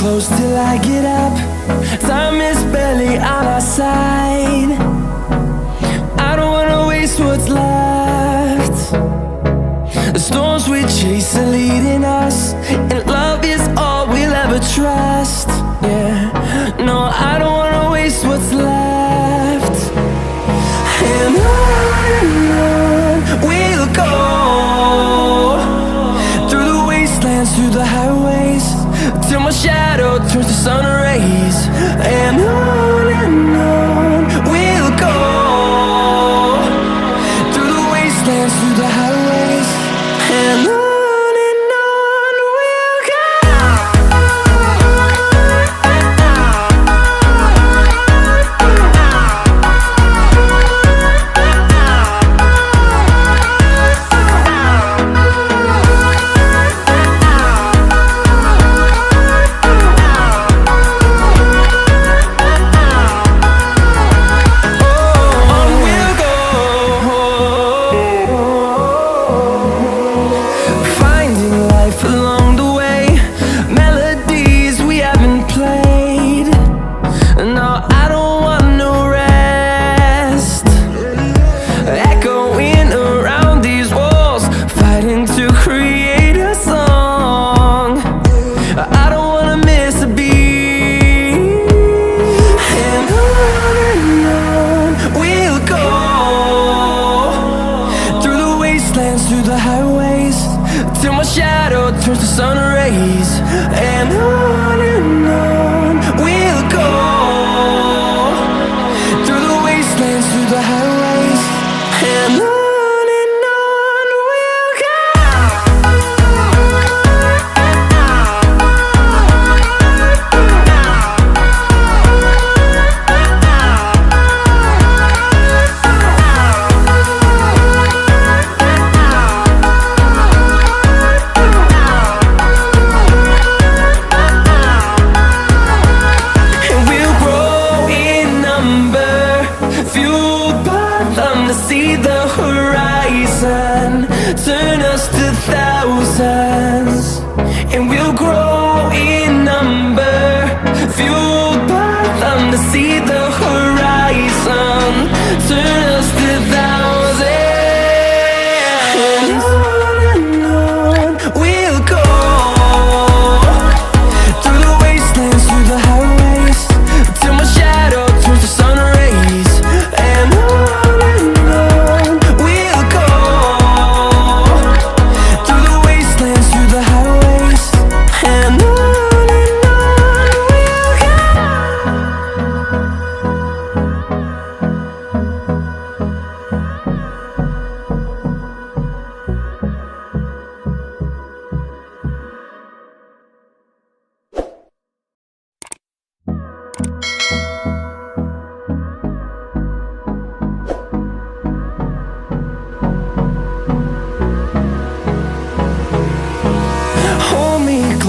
close till I get up. Time is barely on our side. I don't wanna waste what's left. The storms we chase are leading us, and love is all we'll ever trust. Yeah, no, I don't wanna waste what's left. And on we'll go, through the wastelands, through the highways, till my shadow turns to sun rays. And on we'll go, through the wastelands, through the highways, and on we'll go.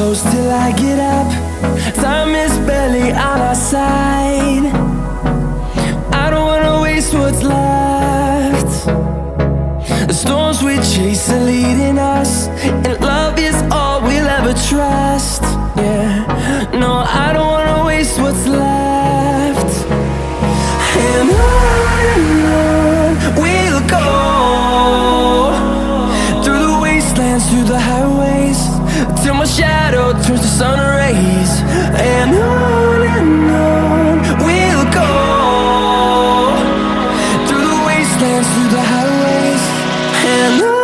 Close till I get up. Time is barely on our side. I don't wanna waste what's left. The storms we chase are leading us, and love is all we'll ever trust. Yeah, no, I don't wanna waste what's left. And on we'll go, through the wastelands, through the highways, till my shadow turns to sun rays. And on we'll go, through the wastelands, through the highways, and on.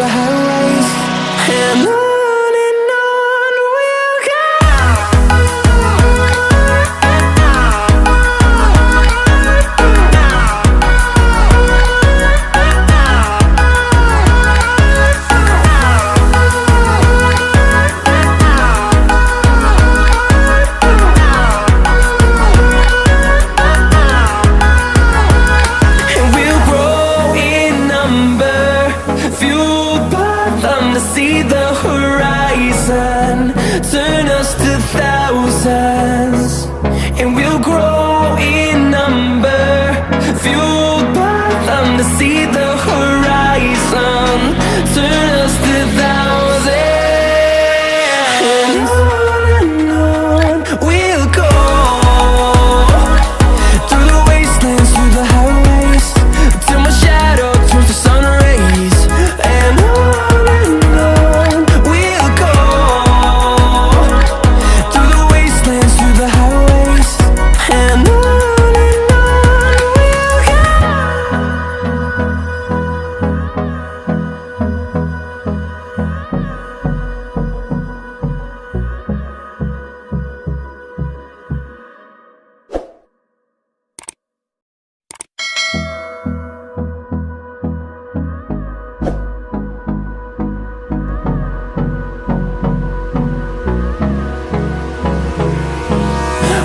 the highways, and on we'll go. And we'll grow in number, fueled by them to see the horizon, turn us to thousands. And we'll grow in number, fueled by them to see the horizon, turn us to thousands. And on we'll go, through the wastelands, through the highways, till my shadow turns to sun rays. And on we'll go, through the wastelands, through the highways, and on we'll go.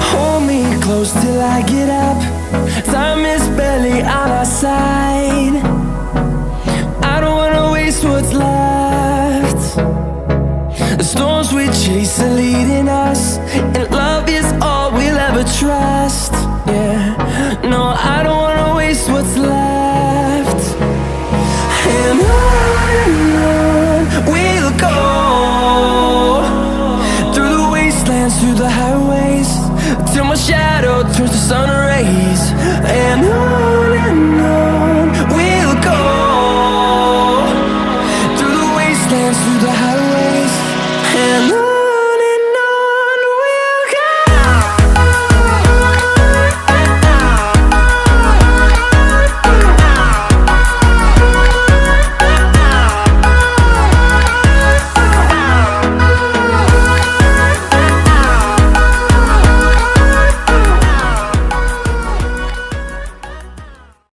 Hold me close till I get up. Time is barely on our side. I don't wanna waste what's left. The storms we chase are leading us, and love is all we'll ever trust. Yeah, no, I don't wanna waste what's left. And on we'll go, through the wastelands, through the highways, till my shadow turns to sun rays. And on we'll go, through the wastelands, through the highways.